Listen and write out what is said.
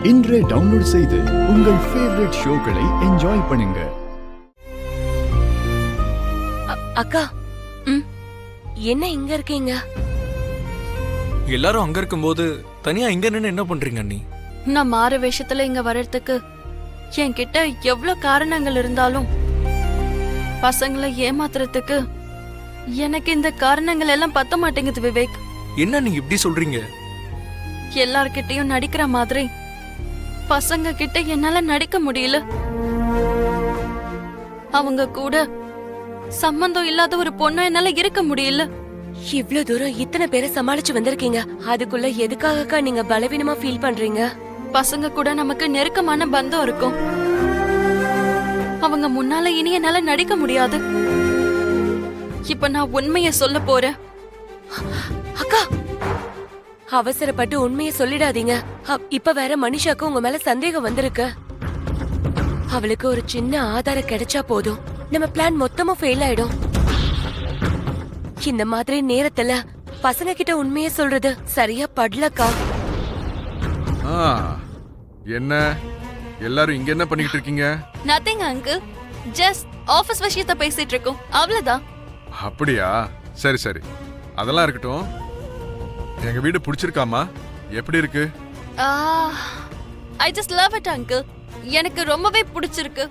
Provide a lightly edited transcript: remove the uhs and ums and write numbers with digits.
இன்றே டவுன்லோட் செய்து உங்கள் ஃபேவரட் ஷோக்களை என்ஜாய் பண்ணுங்க. அக்கா, என்ன இங்க இருக்கீங்க? எல்லாரும் அங்க இருக்கும்போது தனியா இங்க நின்னு என்ன பண்றீங்க அண்ணி? நான் மாற வேஷத்துல இங்க வர்றதுக்கு என்கிட்ட எவ்வளவு காரணங்கள் இருந்தாலும் பசங்களை ஏமாத்துறதுக்கு எனக்கு இந்த காரணங்கள் எல்லாம் பத்த மாட்டேங்குது விவேக். என்ன நீங்க இப்படி சொல்றீங்க? எல்லார்கிட்டயும் நடிக்கிற மாதிரி பசங்க கிட்ட என்னால நடிக்க முடியல. அவங்க கூட சம்பந்தம் இல்லாத ஒரு பொண்ணு என்னால இருக்க முடியல. இவ்ளோ தூரம் இத்தனை பேரை சமாளிச்சு வந்திருக்கீங்க, அதுக்குள்ள எதுக்காகக்கா நீங்க பலவீனமா ஃபீல் பண்றீங்க? பசங்க கூட நமக்கு நெருக்கமான பந்தம் இருக்கும். அவங்க முன்னால இனி என்னால நடிக்க முடியாது. இப்ப நான் உண்மைய சொல்ல போறேன். அக்கா, அவசரப்பட்டு உண்மையை சொல்லிடாதீங்க. இப்ப வேற மனிஷாக்கு உங்க மேல சந்தேகம் வந்திருக்கு. அவளுக்கு ஒரு சின்ன ஆதாரம் கிடைச்சா போதும், நம்ம பிளான் மொத்தமா ஃபெயில் ஆயிடும். இந்த மாதிரி நேரத்துல பசங்க கிட்ட உண்மையை சொல்றது சரியா படலக்கா. என்ன எல்லாரும் இங்க என்ன பண்ணிட்டு இருக்கீங்க? நதிங் அங்கிள், ஜஸ்ட் ஆபீஸ் விஷயத்தை பேசிட்டு இருக்கோம், அவ்வளவுதான். அப்படியா? சரி சரி, அதெல்லாம் இருக்கட்டும். எங்க வீடு பிடிச்சிருக்காமா? எப்படி இருக்கு? I just love it uncle. எனக்கு ரொம்பவே பிடிச்சிருக்கு.